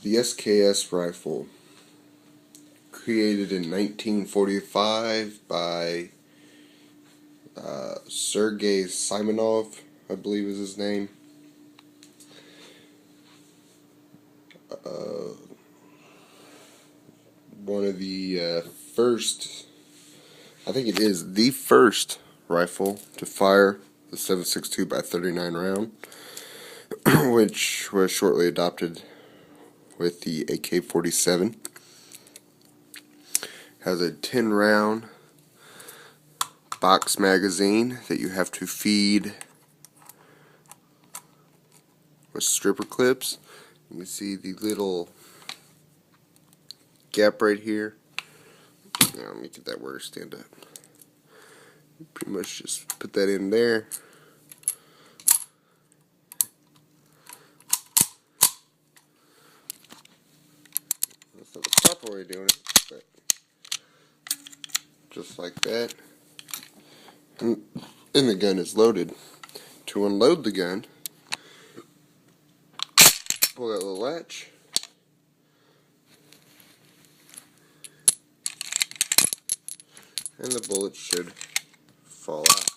The SKS rifle, created in 1945 by Sergei Simonov, I believe is his name. One of the first, I think it is the first rifle to fire the 7.62 by 39 round, which was shortly adopted with the AK-47. Has a 10 round box magazine that you have to feed with stripper clips. You can see the little gap right here. Now let me get that where to stand up. You pretty much just put that in there. That's not the proper way of doing it, but just like that. And the gun is loaded. To unload the gun, pull that little latch, and the bullet should fall out.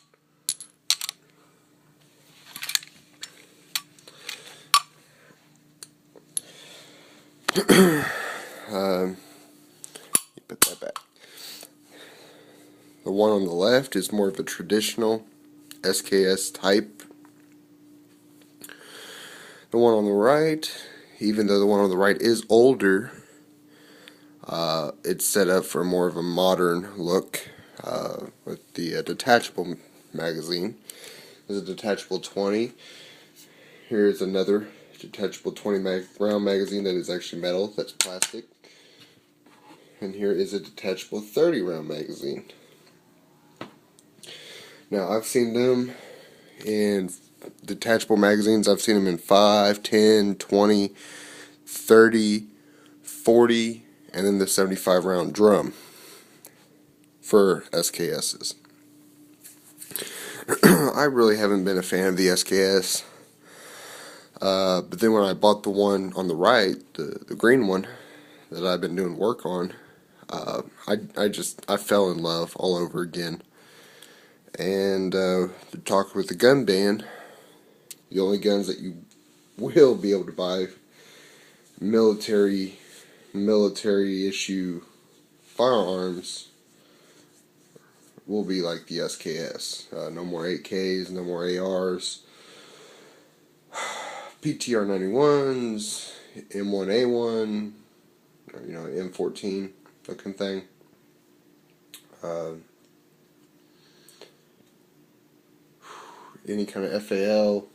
You put that back. The one on the left is more of a traditional SKS type. The one on the right, even though the one on the right is older, it's set up for more of a modern look with the detachable magazine. There's a detachable 20. Here's another detachable 20 round magazine that is actually metal, that's plastic. And here is a detachable 30 round magazine. Now I've seen them in detachable magazines. I've seen them in 5, 10, 20, 30, 40, and then the 75 round drum for SKSs. I really haven't been a fan of the SKS. But then when I bought the one on the right, the green one that I've been doing work on, I fell in love all over again. And to talk with the gun ban, the only guns that you will be able to buy military issue firearms will be like the SKS. No more 8Ks, no more ARs, PTR 91s, M1A1, or, M14 looking thing. Any kind of FAL.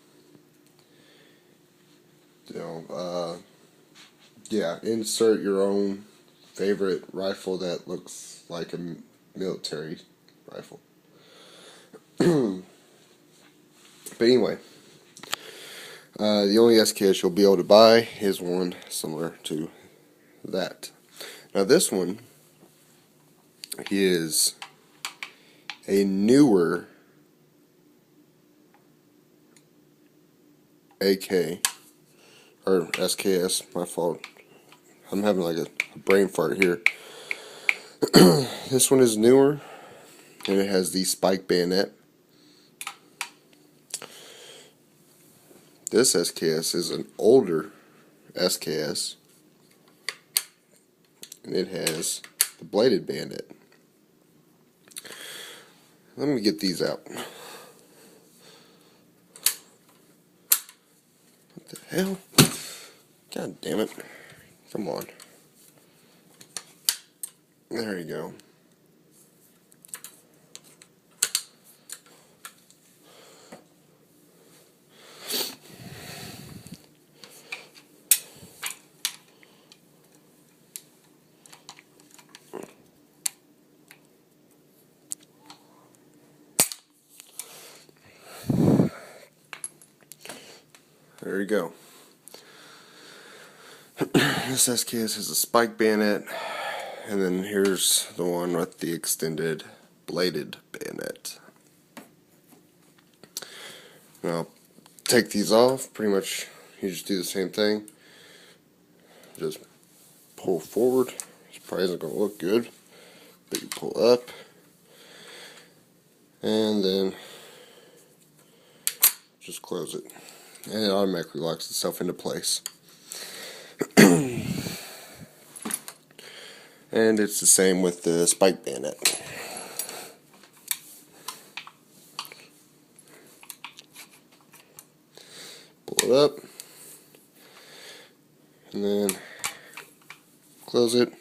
Yeah, insert your own favorite rifle that looks like a military rifle. But anyway, the only SKS you'll be able to buy is one similar to that. Now this one is a newer AK, or SKS, my fault. I'm having like a brain fart here. This one is newer, and it has the spike bayonet. This SKS is an older SKS, and it has the bladed bayonet. Let me get these out. What the hell? God damn it. Come on. There you go. There you go. This SKS has a spike bayonet, and then here's the one with the extended bladed bayonet. Now, take these off. Pretty much, you just do the same thing. just pull forward. It probably isn't going to look good, but you pull up, and then just close it, and it automatically locks itself into place. And it's the same with the spike bayonet. Pull it up, and then close it,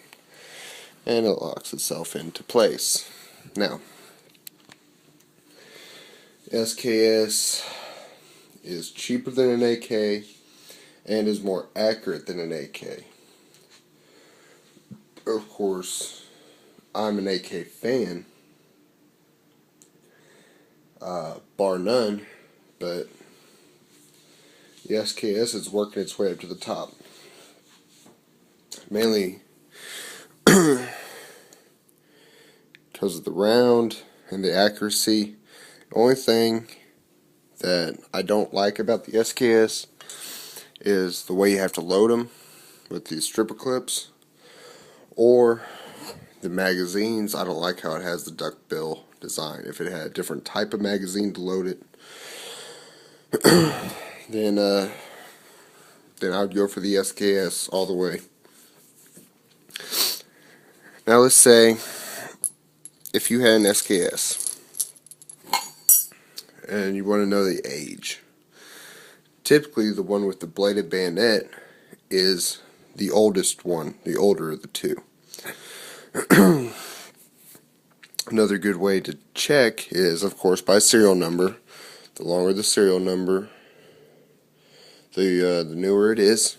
and it locks itself into place. Now, SKS is cheaper than an AK and is more accurate than an AK. Of course, I'm an AK fan, bar none, but the SKS is working its way up to the top. Mainly because of the round and the accuracy. The only thing that I don't like about the SKS is the way you have to load them with these stripper clips, or the magazines. I don't like how it has the duckbill design. If it had a different type of magazine to load it, then I would go for the SKS all the way. Now let's say if you had an SKS and you want to know the age. Typically the one with the bladed bayonet is the oldest one, the older of the two. Another good way to check is, of course, by serial number. The longer the serial number, the newer it is.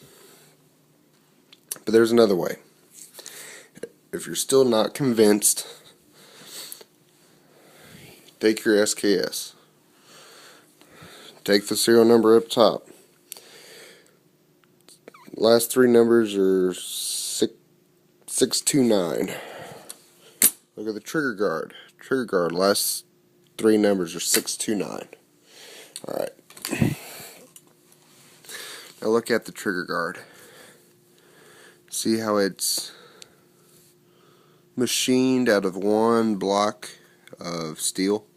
But there's another way. If you're still not convinced, take your SKS. Take the serial number up top. Last three numbers are 629. Look at the trigger guard. Trigger guard, last three numbers are 629. Alright. Now look at the trigger guard. See how it's machined out of one block of steel?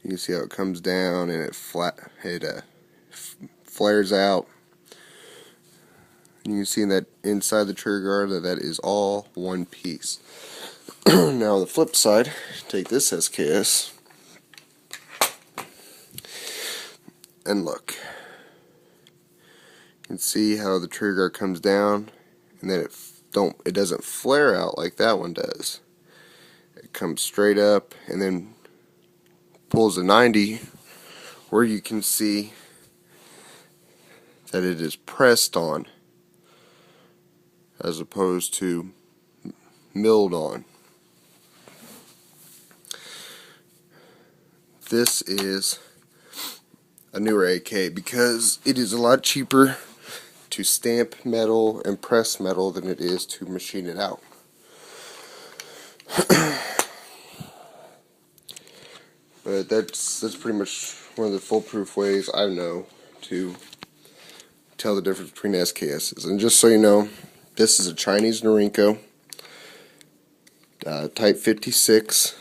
You can see how it comes down and it flares out. You can see that inside the trigger guard that is all one piece. Now on the flip side, take this SKS and look. You can see how the trigger guard comes down, and then it doesn't flare out like that one does. It comes straight up and then pulls a 90, where you can see that it is pressed on as opposed to milled on. This is a newer AK because it is a lot cheaper to stamp metal and press metal than it is to machine it out. But that's pretty much one of the foolproof ways I know to tell the difference between SKSs. And just so you know, this is a Chinese Norinco, Type 56.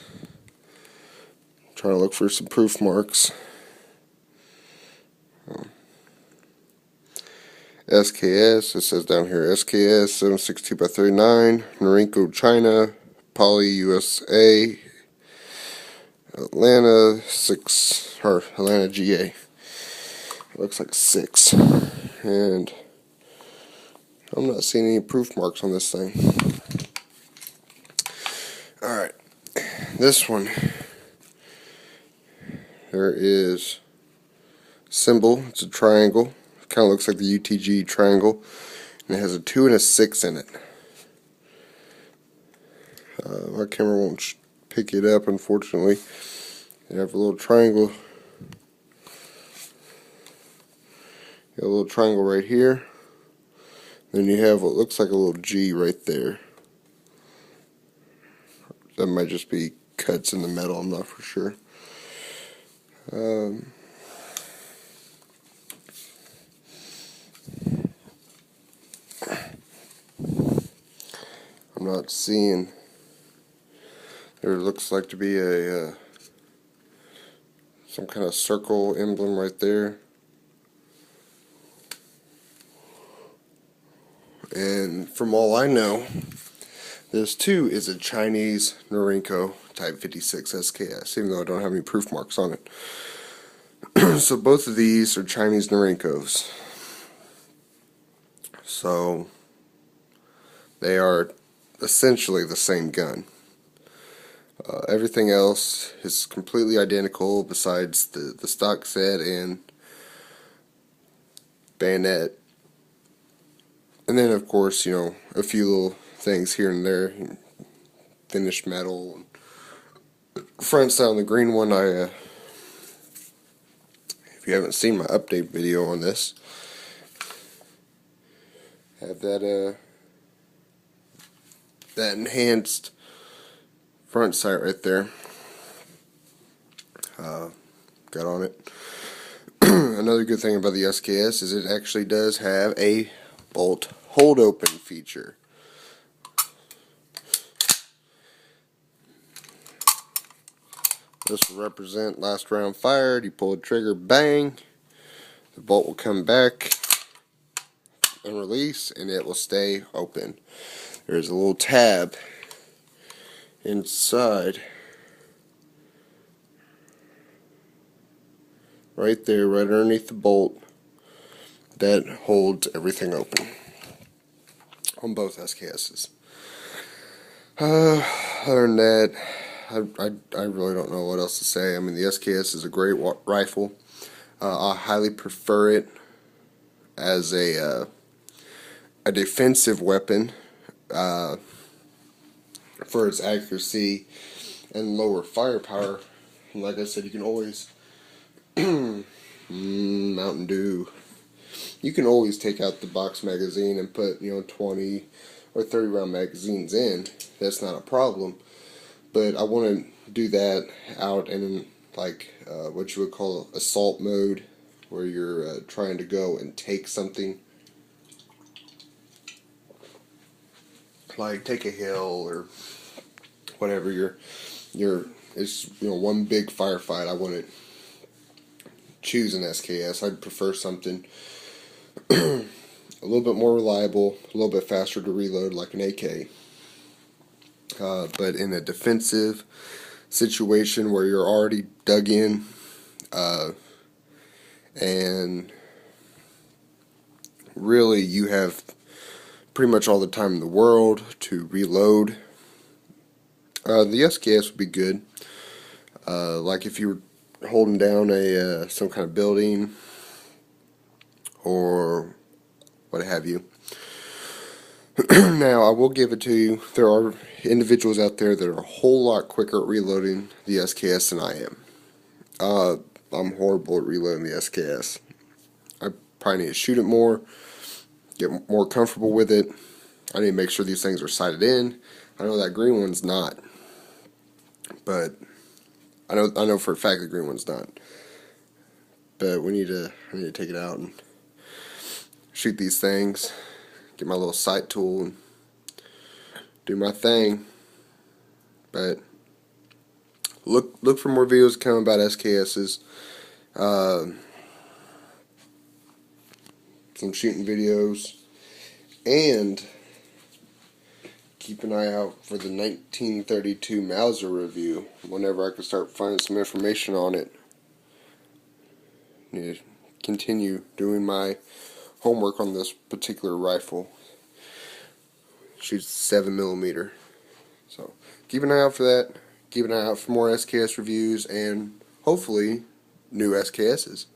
Trying to look for some proof marks. SKS, it says down here, SKS 762x39, Norinco, China, Poly, USA, Atlanta GA. It looks like 6. And I'm not seeing any proof marks on this thing. Alright, this one, there is a symbol. It's a triangle. It kind of looks like the UTG triangle, and it has a 2 and a 6 in it. My camera won't pick it up, unfortunately. You have a little triangle. You have a little triangle right here. Then you have what looks like a little G right there. That might just be cuts in the metal, I'm not for sure. I'm not seeing. There looks like to be a some kind of circle emblem right there. And from all I know, this too is a Chinese Norinco Type 56 SKS, even though I don't have any proof marks on it. So both of these are Chinese Norincos. So they are essentially the same gun. Everything else is completely identical besides the stock set and bayonet. And then, of course, you know, a few little things here and there. Finished metal. Front side on the green one, if you haven't seen my update video on this, have that enhanced front sight right there. Got on it. Another good thing about the SKS is it actually does have a bolt hold open feature. This will represent last round fired. You pull the trigger, bang, the bolt will come back and release, and it will stay open. There's a little tab inside right there, right underneath the bolt, that holds everything open on both SKSs. Other than that, I really don't know what else to say. I mean, the SKS is a great rifle. I highly prefer it as a defensive weapon for its accuracy and lower firepower. And like I said, you can always Mountain Dew. You can always take out the box magazine and put, you know, 20 or 30 round magazines in. That's not a problem. But I want to do that out in like what you would call assault mode, where you're trying to go and take something, like take a hill or whatever. It's, you know, one big firefight. I want to choose an SKS. I'd prefer something a little bit more reliable, a little bit faster to reload, like an AK. But in a defensive situation where you're already dug in and really you have pretty much all the time in the world to reload, the SKS would be good. Like if you were holding down some kind of building or what have you. Now, I will give it to you, there are individuals out there that are a whole lot quicker at reloading the SKS than I am. I'm horrible at reloading the SKS. I probably need to shoot it more, get more comfortable with it. I need to make sure these things are sighted in. I know that green one's not, but I know for a fact the green one's not. But I need to take it out and shoot these things, get my little sight tool and do my thing. But look for more videos coming about SKSs. Some shooting videos, and keep an eye out for the 1932 Mauser review whenever I can start finding some information on it. Need to continue doing my homework on this particular rifle. Shoots 7mm. So keep an eye out for that. Keep an eye out for more SKS reviews and hopefully new SKSs.